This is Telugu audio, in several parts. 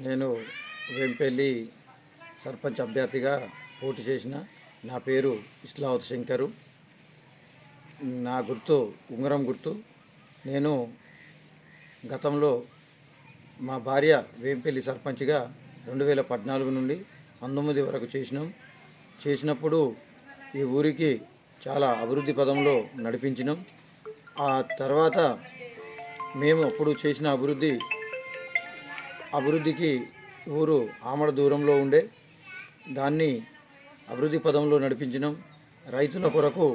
నేను వేంపల్లి సర్పంచ్ అభ్యర్థిగా పోటీ చేసిన. నా పేరు ఇస్లావత్ శంకరు. నా గుర్తు ఉంగరం గుర్తు. నేను గతంలో మా భార్య వేంపల్లి సర్పంచ్గా 2014 నుండి 19 వరకు చేసినప్పుడు ఈ ఊరికి చాలా అభివృద్ధి పదంలో నడిపించినాం. ఆ తర్వాత మేము అప్పుడు చేసిన అభివృద్ధికి ఊరు ఆమడ దూరంలో ఉండే దాన్ని అభివృద్ధి పదంలో నడిపించినాం. రైతుల కొరకు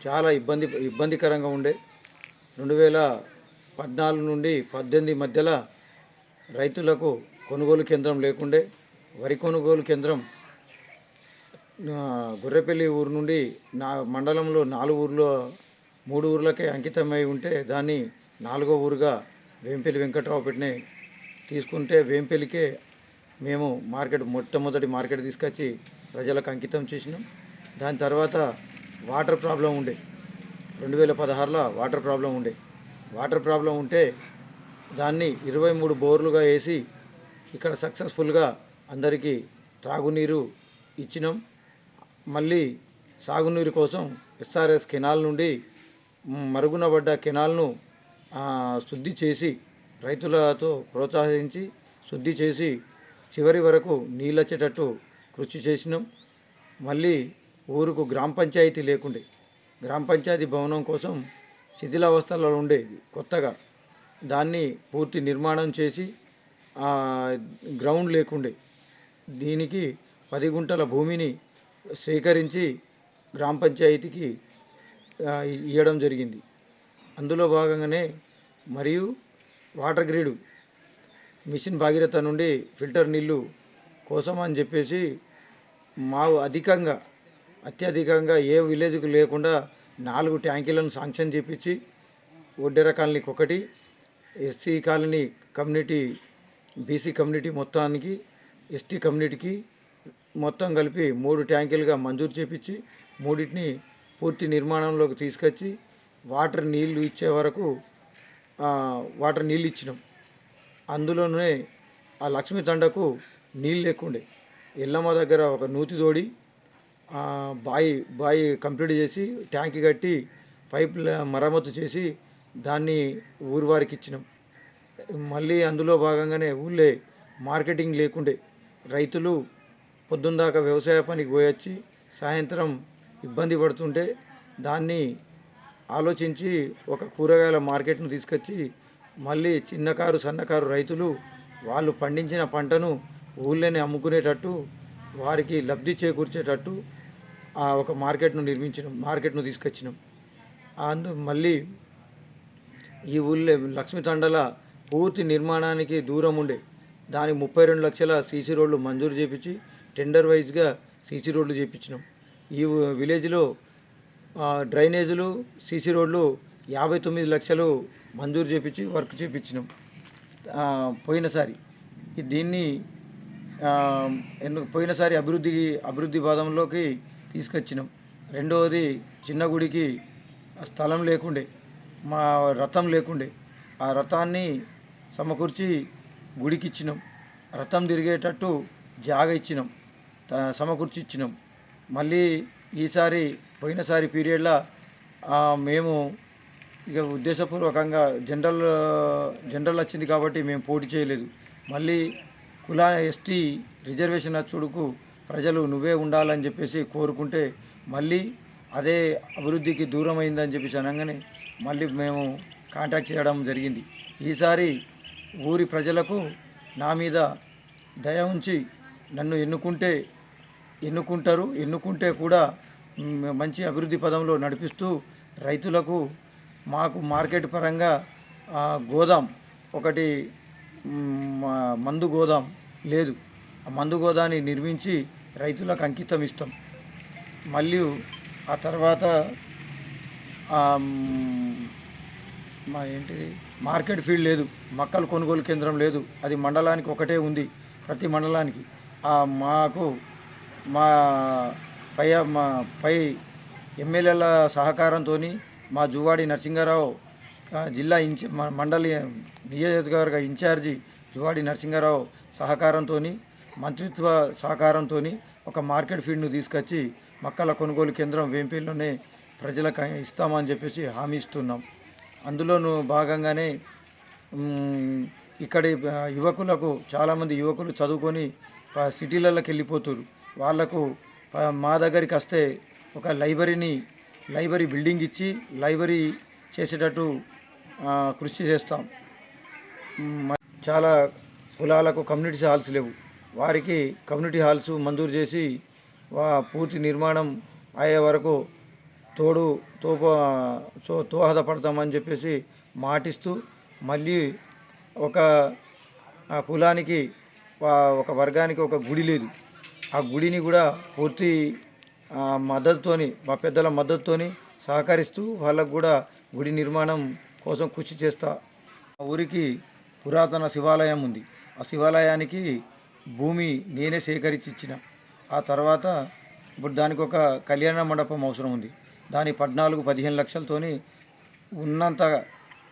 చాలా ఇబ్బందికరంగా ఉండే. 2014 నుండి 18 మధ్యలో రైతులకు కొనుగోలు కేంద్రం లేకుండే. వరి కొనుగోలు కేంద్రం గొర్రెపల్లి ఊరు నుండి మండలంలో 3 ఊర్లకే అంకితమై ఉంటే దాన్ని 4వ ఊరుగా వేంపల్లి వెంకట్రావు పెట్టినే తీసుకుంటే వేంపల్లికే మేము మొట్టమొదటి మార్కెట్ తీసుకొచ్చి ప్రజలకు అంకితం చేసినాం. దాని తర్వాత వాటర్ ప్రాబ్లం ఉండే. 2016లో వాటర్ ప్రాబ్లం ఉంటే దాన్ని 23 బోర్లుగా వేసి ఇక్కడ సక్సెస్ఫుల్గా అందరికీ త్రాగునీరు ఇచ్చినాం. మళ్ళీ సాగునీరు కోసం ఎస్ఆర్ఎస్ కెనాల్ నుండి మరుగున పడ్డ కెనాల్ను శుద్ధి చేసి రైతులతో ప్రోత్సహించి శుద్ధి చేసి చివరి వరకు నీళ్ళు వచ్చేటట్టు కృషి చేసినాం. మళ్ళీ ఊరుకు గ్రామ పంచాయతీ లేకుండే. గ్రామ పంచాయతీ భవనం కోసం శిథిలావస్థలో ఉండేది. కొత్తగా దాన్ని పూర్తి నిర్మాణం చేసి గ్రౌండ్ లేకుండే. దీనికి 10 గుంటల భూమిని సేకరించి గ్రామ పంచాయతీకి ఇవ్వడం జరిగింది. అందులో భాగంగానే మరియు వాటర్ గ్రిడ్ మిషన్ భాగీరథ నుండి ఫిల్టర్ నీళ్ళు కోసం అని చెప్పేసి అత్యధికంగా ఏ విలేజ్కు లేకుండా 4 ట్యాంకీలను శాంక్షన్ చేపించి ఒడ్డెర కాలనీకి ఒకటి, SC colony community, BC community మొత్తానికి, ఎస్టీ కమ్యూనిటీకి మొత్తం కలిపి 3 ట్యాంకీలుగా మంజూరు చేపించి 3టిని పూర్తి నిర్మాణంలోకి తీసుకొచ్చి వాటర్ నీళ్ళు ఇచ్చే వరకు వాటర్ నీళ్ళు ఇచ్చినాం. అందులోనే ఆ లక్ష్మీ తండకు నీళ్ళు లేకుండే. ఎల్లమ్మ దగ్గర ఒక నూతి తోడి బాయి కంప్లీట్ చేసి ట్యాంక్ కట్టి పైపుల మరమ్మతు చేసి దాన్ని ఊరి వారికి ఇచ్చినాం. మళ్ళీ అందులో భాగంగానే ఊళ్ళే మార్కెటింగ్ లేకుండే. రైతులు పొద్దున్న దాకా వ్యవసాయ పనికి పోయొచ్చి సాయంత్రం ఇబ్బంది పడుతుంటే దాన్ని ఆలోచించి ఒక కూరగాయల మార్కెట్ను తీసుకొచ్చి మళ్ళీ చిన్నకారు సన్నకారు రైతులు వాళ్ళు పండించిన పంటను ఊళ్ళోనే అమ్ముకునేటట్టు వారికి లబ్ధి చేకూర్చేటట్టు ఒక మార్కెట్ను తీసుకొచ్చినాం. మళ్ళీ ఈ ఊళ్ళో లక్ష్మీ తండల పూర్తి నిర్మాణానికి దూరం ఉండే దానికి 32 లక్షల సీసీ రోడ్లు మంజూరు చేపించి టెండర్ వైజ్గా సీసీ రోడ్లు చేయించినాం. ఈ విలేజ్లో డ్రైనేజీలు సీసీ రోడ్లు 59 లక్షలు మంజూరు చేపించి వర్క్ చేయించినాం పోయినసారి. దీన్ని పోయినసారి అభివృద్ధి పదంలోకి తీసుకొచ్చినాం. రెండవది చిన్న గుడికి స్థలం లేకుండే, రథం లేకుండే. ఆ రథాన్ని సమకూర్చి గుడికి ఇచ్చినాం. రథం తిరిగేటట్టు జాగా ఇచ్చినాం, సమకూర్చి ఇచ్చినాం. మళ్ళీ పోయినసారి పీరియడ్లో మేము ఇక ఉద్దేశపూర్వకంగా జనరల్ వచ్చింది కాబట్టి మేము పోటీ చేయలేదు. మళ్ళీ ఎస్టీ రిజర్వేషన్ వచ్చుడుకు ప్రజలు నువ్వే ఉండాలని చెప్పేసి కోరుకుంటే మళ్ళీ అదే అభివృద్ధికి దూరం అయిందని చెప్పేసి అనగానే మళ్ళీ మేము కాంటాక్ట్ చేయడం జరిగింది. ఈసారి ఊరి ప్రజలకు నా మీద దయ ఉంచి నన్ను ఎన్నుకుంటే కూడా మంచి అభివృద్ధి పదంలో నడిపిస్తూ రైతులకు మాకు మార్కెట్ పరంగా గోదాం ఒకటి, మందు గోదాం లేదు. ఆ మందు గోదాన్ని నిర్మించి రైతులకు అంకితం ఇస్తాం. మళ్ళీ ఆ తర్వాత మార్కెట్ ఫీల్డ్ లేదు, మక్కలు కొనుగోలు కేంద్రం లేదు. అది మండలానికి ఒకటే ఉంది, ప్రతి మండలానికి. మాకు మా పై ఎమ్మెల్యేల సహకారంతో మా జువాడి నరసింహారావు జిల్లా మండలి నియోజకవర్గ ఇన్ఛార్జి జువాడి నరసింహారావు సహకారంతో, మంత్రిత్వ సహకారంతో ఒక మార్కెట్ ఫీడ్ను తీసుకొచ్చి మొక్కల కొనుగోలు కేంద్రం వేంపల్లిలోనే ప్రజలకు ఇస్తామని చెప్పేసి హామీ ఇస్తున్నాం. అందులోనూ భాగంగానే ఇక్కడి యువకులకు చాలామంది యువకులు చదువుకొని సిటీలలోకి వెళ్ళిపోతారు. వాళ్లకు మా దగ్గరికి వస్తే ఒక లైబ్రరీ బిల్డింగ్ ఇచ్చి లైబ్రరీ చేసేటట్టు కృషి చేస్తాం. చాలా కులాలకు కమ్యూనిటీ హాల్స్ లేవు, వారికి కమ్యూనిటీ హాల్స్ మంజూరు చేసి పూర్తి నిర్మాణం అయ్యే వరకు దోహదపడతామని చెప్పేసి మాటిస్తూ, మళ్ళీ ఒక కులానికి ఒక వర్గానికి ఒక గుడి లేదు, ఆ గుడిని కూడా పూర్తి మద్దతుతోని, మా పెద్దల మద్దతుతోని సహకరిస్తూ వాళ్ళకు కూడా గుడి నిర్మాణం కోసం కృషి చేస్తా. ఆ ఊరికి పురాతన శివాలయం ఉంది. ఆ శివాలయానికి భూమి నేనే సేకరించి ఇచ్చిన. ఆ తర్వాత ఇప్పుడు దానికి ఒక కళ్యాణ మండపం అవసరం ఉంది. దాని 14-15 లక్షలతోని ఉన్నంత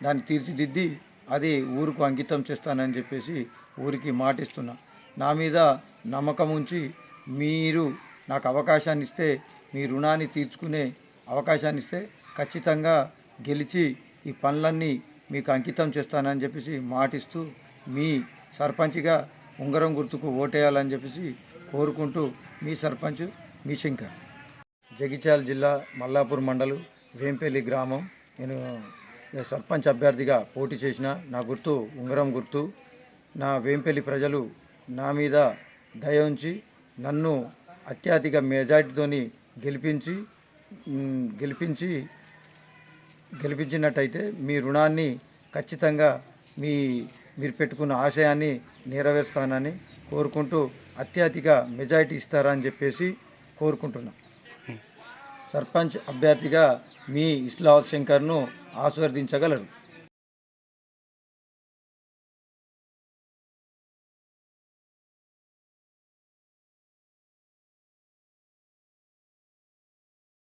దాన్ని తీర్చిదిద్ది అది ఊరుకు అంకితం చేస్తానని చెప్పేసి ఊరికి మాటిస్తున్నా. నా మీద నమ్మకం ఉంచి మీరు నాకు అవకాశాన్ని ఇస్తే, మీ రుణాన్ని తీర్చుకునే అవకాశాన్ని ఇస్తే ఖచ్చితంగా గెలిచి ఈ పనులన్నీ మీకు అంకితం చేస్తానని చెప్పేసి మాటిస్తూ, మీ సర్పంచ్గా ఉంగరం గుర్తుకు ఓటేయాలని చెప్పేసి కోరుకుంటూ, మీ సర్పంచ్ మీ శంకర్. జగిత్యాల జిల్లా మల్లాపూర్ మండలం వేంపల్లి గ్రామం. నేను సర్పంచ్ అభ్యర్థిగా పోటీ చేసిన. నా గుర్తు ఉంగరం గుర్తు. నా వేంపల్లి ప్రజలు నా మీద దయ ఉంచి నన్ను అత్యధిక మెజార్టీతోని గెలిపించినట్టయితే మీ రుణాన్ని ఖచ్చితంగా మీరు పెట్టుకున్న ఆశయాన్ని నెరవేరుస్తానని కోరుకుంటూ, అత్యధిక మెజారిటీ ఇస్తారని చెప్పేసి కోరుకుంటున్నాం. సర్పంచ్ అభ్యర్థిగా మీ ఇస్లావత్ శంకర్ను ఆశీర్వదించగలరు.